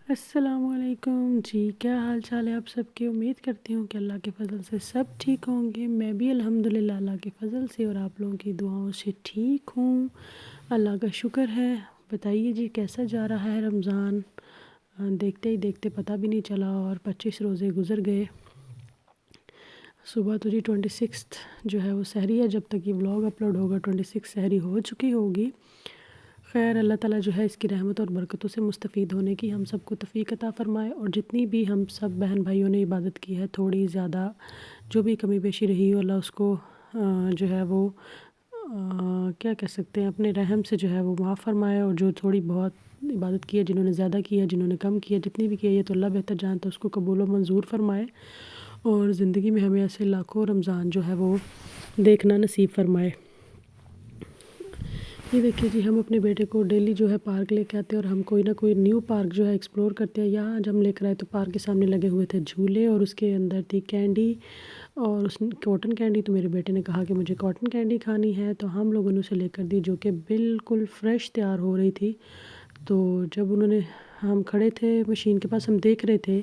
अस्सलामुअलैकुम जी। क्या हाल चाल है आप सबके। उम्मीद करती हूँ कि अल्लाह के फ़ज़ल से सब ठीक होंगे। मैं भी अल्हम्दुलिल्लाह अल्लाह के फ़ज़ल से और आप लोगों की दुआओं से ठीक हूँ। अल्लाह का शुक्र है। बताइए जी कैसा जा रहा है रमज़ान। देखते ही देखते पता भी नहीं चला और 25 रोज़े गुज़र गए। सुबह तो जी 26 जो है वो सहरी है। जब तक ये व्लॉग अपलोड होगा 26 सहरी हो चुकी होगी। खैर अल्लाह ताला जो है इसकी रहमत और बरकतों से मुस्तफ़ीद होने की हम सबको तौफ़ीक अता फ़रमाए। और जितनी भी हम सब बहन भाइयों ने इबादत की है, थोड़ी ज़्यादा जो भी कमी पेशी रही हो, अल्लाह उसको जो है वो क्या कह सकते हैं, अपने रहम से जो है वो माफ़ फ़रमाए। और जो थोड़ी बहुत इबादत की है, जिन्होंने ज़्यादा किया, जिन्होंने कम किया, जितनी भी की है, ये तो अल्लाह बेहतर जानता है, उसको कबूल व मंजूर फ़रमाए। और ज़िंदगी में हमें ऐसे लाखों रमज़ान जो है वो देखना नसीब फ़रमाए। ये देखिए जी, हम अपने बेटे को डेली जो है पार्क लेके आते हैं और हम कोई ना कोई न्यू पार्क जो है एक्सप्लोर करते हैं। यहाँ आज हम लेकर आए तो पार्क के सामने लगे हुए थे झूले और उसके अंदर थी कैंडी और उस कॉटन कैंडी। तो मेरे बेटे ने कहा कि मुझे कॉटन कैंडी खानी है, तो हम लोगों ने उसे लेकर दी, जो कि बिल्कुल फ्रेश तैयार हो रही थी। तो जब उन्होंने हम खड़े थे मशीन के पास, हम देख रहे थे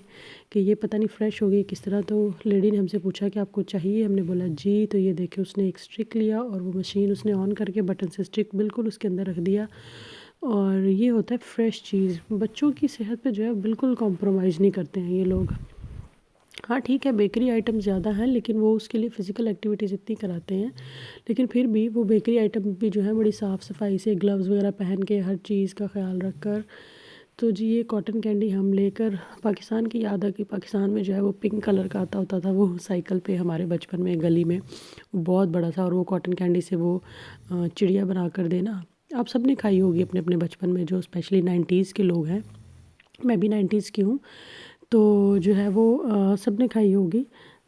कि ये पता नहीं फ़्रेश हो गई किस तरह। तो लेडी ने हमसे पूछा कि आपको चाहिए, हमने बोला जी। तो ये देखे उसने एक स्टिक लिया और वो मशीन उसने ऑन करके बटन से स्टिक बिल्कुल उसके अंदर रख दिया। और ये होता है फ़्रेश चीज़। बच्चों की सेहत पे जो है बिल्कुल कॉम्प्रोमाइज़ नहीं करते हैं ये लोग। हाँ ठीक है, बेकरी आइटम ज़्यादा हैं, लेकिन वो उसके लिए फ़िज़िकल एक्टिविटीज़ इतनी कराते हैं। लेकिन फिर भी वो बेकरी आइटम भी जो है बड़ी साफ़ सफाई से ग्लव्स वगैरह पहन के हर चीज़ का ख़्याल रख कर। तो जी ये कॉटन कैंडी हम लेकर पाकिस्तान की याद आ गई। पाकिस्तान में जो है वो पिंक कलर का आता होता था, वो साइकिल पे हमारे बचपन में गली में बहुत बड़ा था। और वो कॉटन कैंडी से वो चिड़िया बना कर देना, आप सब ने खाई होगी अपने अपने बचपन में, जो स्पेशली 90s के लोग हैं। मैं भी 90s की हूँ। तो जो है वो सब ने खाई होगी।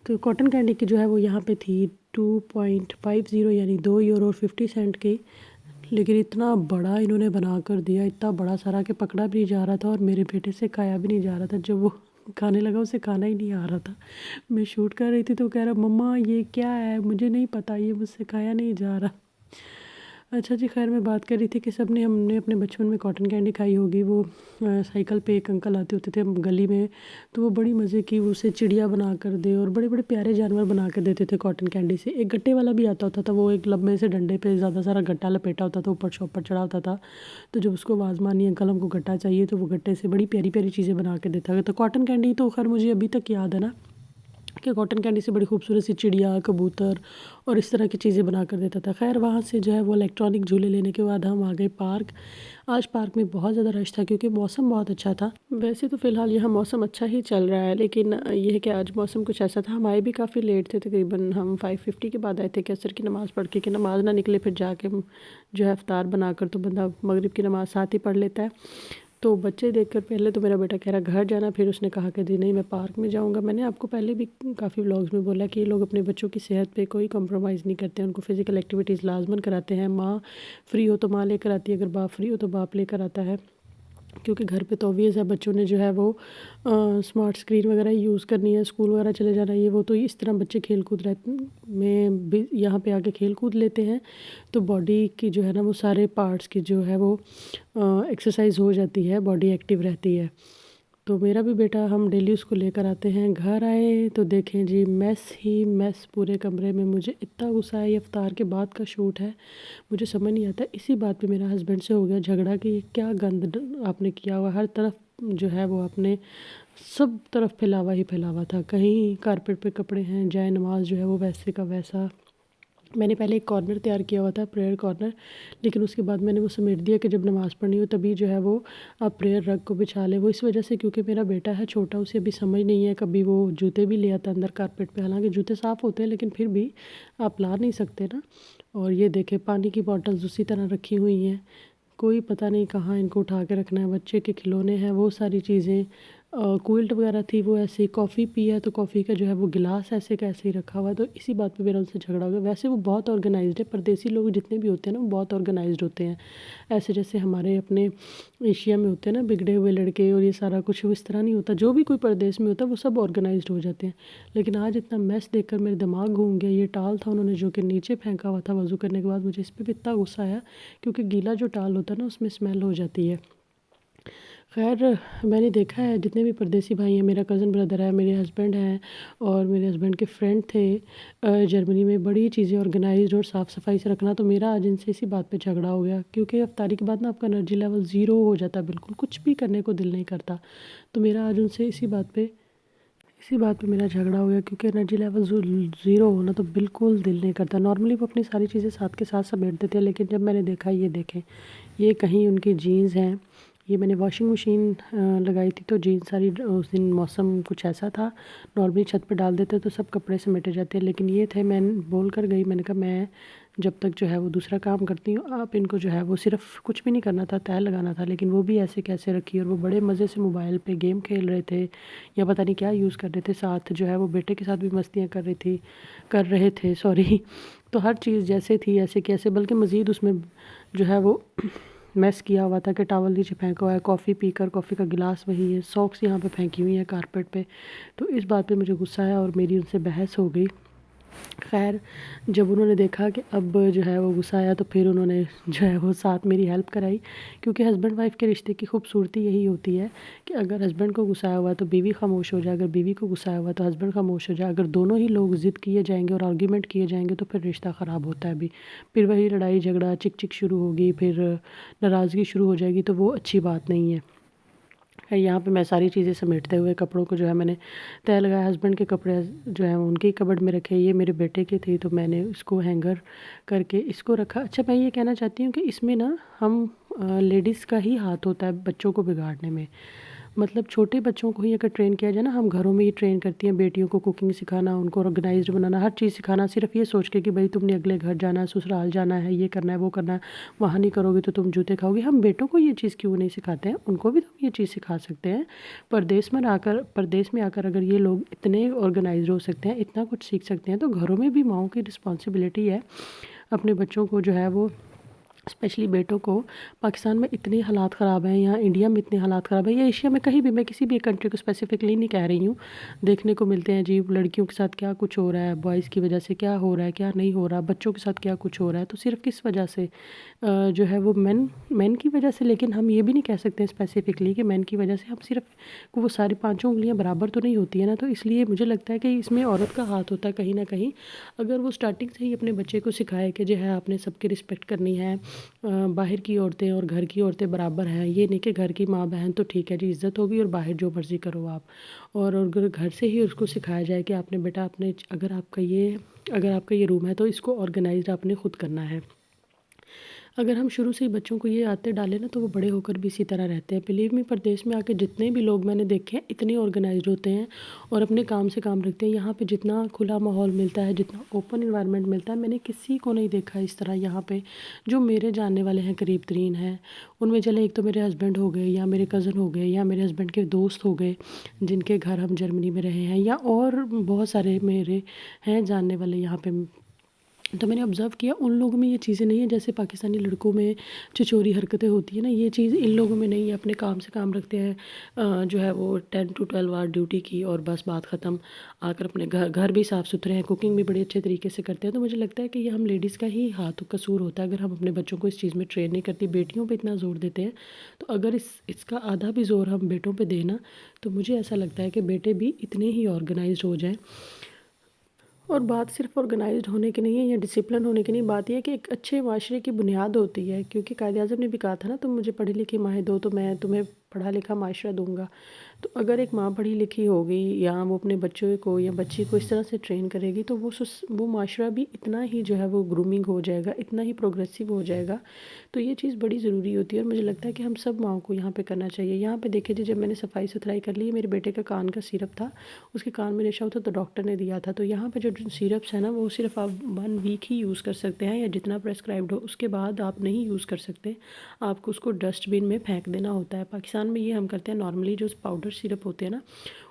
तो कॉटन कैंडी की जो है वो यहाँ पे थी 2.50 यानी 2 यूरो और 50 सेंट की। लेकिन इतना बड़ा इन्होंने बना कर दिया, इतना बड़ा सारा कि पकड़ा भी नहीं जा रहा था और मेरे बेटे से खाया भी नहीं जा रहा था। जब वो खाने लगा उसे खाना ही नहीं आ रहा था। मैं शूट कर रही थी तो कह रहा मम्मा ये क्या है, मुझे नहीं पता, ये मुझसे खाया नहीं जा रहा। अच्छा जी, खैर मैं बात कर रही थी कि हमने अपने बचपन में कॉटन कैंडी खाई होगी। वो साइकिल पे एक अंकल आते होते थे गली में, तो वो बड़ी मज़े की उसे चिड़िया बना कर दे और बड़े बड़े प्यारे जानवर बना कर देते थे कॉटन कैंडी से। एक गट्टे वाला भी आता होता था, वो एक लंबे से डंडे पे ज़्यादा सारा गट्टा लपेटा होता था, ऊपर शॉपर चढ़ा होता था। तो जब उसको आवाज़ मारनी अंकल हमको गट्टा चाहिए, तो वो गट्टे से बड़ी प्यारी प्यारी चीज़ें बना के देता है। तो कॉटन कैंडी तो खैर मुझे अभी तक याद है ना, कि कॉटन कैंडी से बड़ी खूबसूरत सी चिड़िया, कबूतर और इस तरह की चीज़ें बना कर देता था। खैर वहाँ से जो है वो इलेक्ट्रॉनिक झूले लेने के बाद हम आ गए पार्क। आज पार्क में बहुत ज़्यादा रश था क्योंकि मौसम बहुत अच्छा था। वैसे तो फ़िलहाल यहाँ मौसम अच्छा ही चल रहा है, लेकिन ये है कि आज मौसम कुछ ऐसा था। हम आए भी काफ़ी लेट थे, तकरीबन हम 5:50 के बाद आए थे कि असर की नमाज़ पढ़ के, कि नमाज़ ना निकले फिर जाके जो है इफ्तार बनाकर, तो बंदा मगरिब की नमाज़ साथ ही पढ़ लेता है। तो बच्चे देखकर पहले तो मेरा बेटा कह रहा घर जाना, फिर उसने कहा कि जी नहीं मैं पार्क में जाऊंगा। मैंने आपको पहले भी काफ़ी व्लॉग्स में बोला कि ये लोग अपने बच्चों की सेहत पे कोई कॉम्प्रोमाइज़ नहीं करते हैं, उनको फ़िज़िकल एक्टिविटीज़ लाजमन कराते हैं। माँ फ्री हो तो माँ लेकर आती है, अगर बाप फ्री हो तो बाप लेकर आता है। क्योंकि घर पे तो ऑब्वियस है बच्चों ने जो है वो स्मार्ट स्क्रीन वगैरह यूज़ करनी है, स्कूल वगैरह चले जाना है, ये वो। तो इस तरह बच्चे खेल कूद में भी यहाँ पे आके खेल कूद लेते हैं, तो बॉडी की जो है ना वो सारे पार्ट्स की जो है वो एक्सरसाइज हो जाती है, बॉडी एक्टिव रहती है। तो मेरा भी बेटा, हम डेली उसको लेकर आते हैं। घर आए तो देखें जी मैस ही मैस पूरे कमरे में। मुझे इतना गुस्सा है, ये इफ्तार के बाद का शूट है, मुझे समझ नहीं आता। इसी बात पे मेरा हस्बैंड से हो गया झगड़ा कि ये क्या गंद आपने किया हुआ, हर तरफ जो है वो आपने सब तरफ फैलावा ही फैलावा था। कहीं कारपेट पे कपड़े हैं, जाए नमाज जो है वो वैसे का वैसा। मैंने पहले एक कॉर्नर तैयार किया हुआ था, प्रेयर कॉर्नर, लेकिन उसके बाद मैंने वो समेट दिया कि जब नमाज़ पढ़नी हो तभी जो है वो आप प्रेयर रग को बिछा लें। वो इस वजह से क्योंकि मेरा बेटा है छोटा, उसे अभी समझ नहीं है। कभी वो जूते भी ले आता अंदर कारपेट पे, हालांकि जूते साफ़ होते हैं लेकिन फिर भी आप ला नहीं सकते ना। और ये देखें पानी की बॉटल्स उसी तरह रखी हुई हैं, कोई पता नहीं कहाँ इनको उठा के रखना है। बच्चे के खिलौने हैं, वो सारी चीज़ें, क्विल्ट वगैरह थी वो ऐसे ही। कॉफ़ी पी है तो कॉफ़ी का जो है वो गिलास ऐसे का ऐसे ही रखा हुआ है। तो इसी बात पे मेरा उनसे झगड़ा हो गया। वैसे वो बहुत ऑर्गेनाइज्ड है, परदेसी लोग जितने भी होते हैं ना वो बहुत ऑर्गेनाइज्ड होते हैं। ऐसे जैसे हमारे अपने एशिया में होते हैं ना बिगड़े हुए लड़के और ये सारा कुछ, वो इस तरह नहीं होता। जो भी कोई परदेश में होता है वो सब ऑर्गेनाइज्ड हो जाते हैं। लेकिन आज इतना मैस देखकर मेरे दिमाग घूम गया। ये टाल था उन्होंने जो कि नीचे फेंका हुआ था वज़ू करने के बाद, मुझे इस पर भी इतना गुस्सा आया क्योंकि गीला जो टाल होता है ना उसमें स्मेल हो जाती है। ख़ैर मैंने देखा है जितने भी परदेसी भाई हैं, मेरा कज़न ब्रदर है, मेरे हस्बैंड हैं और मेरे हस्बैंड के फ्रेंड थे जर्मनी में, बड़ी चीज़ें ऑर्गेनाइज़्ड और साफ़-सफ़ाई से रखना। तो मेरा आज इनसे इसी बात पे झगड़ा हो गया, क्योंकि इफ्तारी के बाद ना आपका एनर्जी लेवल ज़ीरो हो जाता है, बिल्कुल कुछ भी करने को दिल नहीं करता। तो मेरा आज उनसे इसी बात पे मेरा झगड़ा हो गया, क्योंकि एनर्जी लेवल ज़ीरो हो ना तो बिल्कुल दिल नहीं करता। नॉर्मली वो अपनी सारी चीज़ें साथ के साथ समेट देते हैं, लेकिन जब मैंने देखा, ये देखें, ये कहीं उनकी जीन्स हैं, ये मैंने वॉशिंग मशीन लगाई थी तो जीन्स सारी उस दिन मौसम कुछ ऐसा था, नॉर्मली छत पे डाल देते तो सब कपड़े समेटे जाते हैं, लेकिन ये थे। मैं बोल कर गई, मैंने कहा मैं जब तक जो है वो दूसरा काम करती हूँ, आप इनको जो है वो सिर्फ कुछ भी नहीं करना था, तय लगाना था, लेकिन वो भी ऐसे कैसे रखी। और वो बड़े मज़े से मोबाइल पे गेम खेल रहे थे या पता नहीं क्या यूज़ कर रहे थे, साथ जो है वो बेटे के साथ भी मस्तियाँ कर रहे थे, सॉरी। तो हर चीज़ जैसे थी ऐसे कैसे, बल्कि मज़ीद उसमें जो है वो मैस किया हुआ था कि टॉवल नीचे फेंका हुआ है, कॉफ़ी पीकर कॉफ़ी का गिलास वही है, सॉक्स यहाँ पे फेंकी हुई है कारपेट पे। तो इस बात पे मुझे गुस्सा आया और मेरी उनसे बहस हो गई। ख़ैर जब उन्होंने देखा कि अब जो है वो गुस्सा आया, तो फिर उन्होंने जो है वो साथ मेरी हेल्प कराई, क्योंकि हस्बैंड वाइफ़ के रिश्ते की खूबसूरती यही होती है कि अगर हस्बैंड को गुस्सा आया हुआ है तो बीवी खामोश हो जाए, अगर बीवी को गुस्सा आया हुआ है तो हस्बैंड खामोश हो जाए। अगर दोनों ही लोग ज़िद किए जाएंगे और आर्ग्यूमेंट किए जाएंगे तो फिर रिश्ता ख़राब होता है भी। फिर वही लड़ाई झगड़ा चिक चिक शुरू होगी, फिर नाराज़गी शुरू हो जाएगी, तो वो अच्छी बात नहीं है। यहाँ पे मैं सारी चीज़ें समेटते हुए कपड़ों को जो है मैंने तय लगाया। हस्बैंड के कपड़े जो हैं वो उनके ही कबर्ड में रखे, ये मेरे बेटे की थी तो मैंने उसको हैंगर करके इसको रखा। अच्छा, मैं ये कहना चाहती हूँ कि इसमें ना हम लेडीज़ का ही हाथ होता है बच्चों को बिगाड़ने में। मतलब छोटे बच्चों को ही अगर ट्रेन किया जाए ना, हम घरों में ही ट्रेन करती हैं बेटियों को, कुकिंग सिखाना, उनको ऑर्गेनाइज्ड बनाना, हर चीज़ सिखाना, सिर्फ ये सोच के कि भाई तुमने अगले घर जाना है, ससुराल जाना है, ये करना है वो करना है, वहाँ नहीं करोगे तो तुम जूते खाओगे। हम बेटों को ये चीज़ क्यों नहीं सिखाते हैं? उनको भी तो हम ये चीज़ सिखा सकते हैं। परदेश में आकर अगर ये लोग इतने ऑर्गेनाइज्ड हो सकते हैं, इतना कुछ सीख सकते हैं, तो घरों में भी माँओं की रिस्पॉन्सिबिलिटी है अपने बच्चों को जो है वो, स्पेशली बेटों को। पाकिस्तान में इतने हालात ख़राब हैं, यहाँ इंडिया में इतने हालात ख़राब है, या एशिया में कहीं भी, मैं किसी भी कंट्री को स्पेसिफिकली नहीं कह रही हूँ, देखने को मिलते हैं जी लड़कियों के साथ क्या कुछ हो रहा है, बॉयज़ की वजह से क्या हो रहा है, क्या नहीं हो रहा, बच्चों के साथ क्या कुछ हो रहा है। तो सिर्फ किस वजह से जो है वो मेन की वजह से। लेकिन हम ये भी नहीं कह सकते स्पेसिफिकली कि मेन की वजह से, हम सिर्फ वो सारी पाँचों उंगलियां बराबर तो नहीं होती है ना। तो इसलिए मुझे लगता है कि इसमें औरत का हाथ होता है कहीं ना कहीं। अगर वो स्टार्टिंग से ही अपने बच्चे को सिखाए कि जो है आपने सबकी रिस्पेक्ट करनी है, बाहर की औरतें और घर की औरतें बराबर हैं, ये नहीं कि घर की माँ बहन तो ठीक है जी इज़्ज़त होगी और बाहर जो मर्ज़ी करो आप। और अगर घर से ही उसको सिखाया जाए कि आपने बेटा अपने, अगर आपका ये रूम है तो इसको ऑर्गेनाइज्ड आपने खुद करना है। अगर हम शुरू से ही बच्चों को ये आदतें डालें ना, तो वो बड़े होकर भी इसी तरह रहते हैं। बिलीव मी, प्रदेश में आके जितने भी लोग मैंने देखे हैं इतने ऑर्गेनाइज्ड होते हैं और अपने काम से काम रखते हैं। यहाँ पे जितना खुला माहौल मिलता है, जितना ओपन इन्वायरमेंट मिलता है, मैंने किसी को नहीं देखा इस तरह यहाँ पे। जो मेरे जानने वाले हैं, करीब तरीन हैं, उनमें चले एक तो मेरे हस्बैंड हो गए, या मेरे कज़न हो गए, या मेरे हस्बैंड के दोस्त हो गए जिनके घर हम जर्मनी में रहे हैं, या और बहुत सारे मेरे हैं जानने वाले यहाँ पे। तो मैंने ऑब्ज़र्व किया उन लोगों में ये चीज़ें नहीं है जैसे पाकिस्तानी लड़कों में छिछोरी हरकतें होती है ना, ये चीज़ इन लोगों में नहीं है। अपने काम से काम रखते हैं, जो है वो 10 to 12 आवर ड्यूटी की और बस बात ख़त्म। आकर अपने घर भी साफ़ सुथरे हैं, कुकिंग भी बड़े अच्छे तरीके से करते हैं। तो मुझे लगता है कि ये हम लेडीज़ का ही हाथ कसूर होता है अगर हम अपने बच्चों को इस चीज़ में ट्रेन नहीं करती। बेटियों पर इतना ज़ोर देते हैं, तो अगर इसका आधा भी ज़ोर हम बेटों पर देना, तो मुझे ऐसा लगता है कि बेटे भी इतने ही ऑर्गेनाइज हो जाएँ। और बात सिर्फ ऑर्गेनाइज्ड होने की नहीं है या डिसिप्लिन होने की नहीं, बात यह है कि एक अच्छे माशरे की बुनियाद होती है। क्योंकि कायद आज़म ने भी कहा था ना, तुम मुझे पढ़ी लिखी माएँ दो तो मैं तुम्हें पढ़ा लिखा माशरा दूंगा। तो अगर एक माँ पढ़ी लिखी होगी या वो अपने बच्चों को या बच्ची को इस तरह से ट्रेन करेगी, तो वो माशरा भी इतना ही जो है वो ग्रूमिंग हो जाएगा, इतना ही प्रोग्रेसिव हो जाएगा। तो ये चीज़ बड़ी ज़रूरी होती है और मुझे लगता है कि हम सब माँओं को यहाँ पे करना चाहिए। यहाँ पे देखिए जी, जब मैंने सफाई सुथराई कर ली, मेरे बेटे का कान का सिरप था, उसके कान में रेशा होता तो डॉक्टर ने दिया था। तो यहाँ पे जो सिरप्स है ना, वो सिर्फ आप 1 वीक ही यूज़ कर सकते हैं या जितना प्रेस्क्राइब्ड हो, उसके बाद आप नहीं यूज़ कर सकते। आपको उसको डस्टबिन में फेंक देना होता है। पाकिस्तान में ये हम करते हैं, नॉर्मली जो पाउडर सिरप होते हैं ना,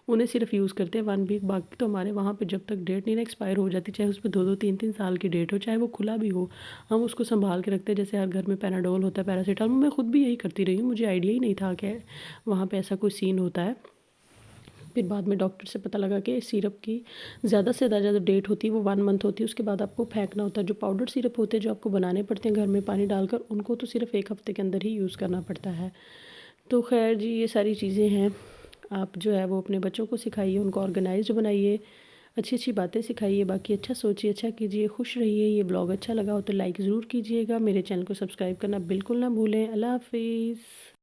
उन्हें सिर्फ यूज़ करते हैं 1 वीक। बाकी तो हमारे वहाँ पे जब तक डेट नहीं ना एक्सपायर हो जाती, चाहे उस पे 2-2 3-3 साल की डेट हो, चाहे वो खुला भी हो, हम उसको संभाल के रखते हैं। जैसे हर घर में पैनाडोल होता है, पैरासीटामोल, मैं खुद भी यही करती रही हूँ, मुझे आइडिया ही नहीं था कि वहाँ पे ऐसा कोई सीन होता है। फिर बाद में डॉक्टर से पता लगा कि सिरप की ज़्यादा से ज़्यादा डेट होती है वो 1 मंथ होती है, उसके बाद आपको फेंकना होता है। जो पाउडर सिरप होते हैं जो आपको बनाने पड़ते हैं घर में पानी डालकर, उनको तो सिर्फ 1 हफ़्ते के अंदर ही यूज़ करना पड़ता है। तो ख़ैर जी, ये सारी चीज़ें हैं। आप जो है वो अपने बच्चों को सिखाइए, उनको ऑर्गेनाइज़्ड बनाइए, अच्छी-अच्छी बातें सिखाइए, बाकी अच्छा सोचिए, अच्छा कीजिए, खुश रहिए। ये ब्लॉग अच्छा लगा हो तो लाइक ज़रूर कीजिएगा। मेरे चैनल को सब्सक्राइब करना बिल्कुल ना भूलें। अल्लाह हाफ़िज़।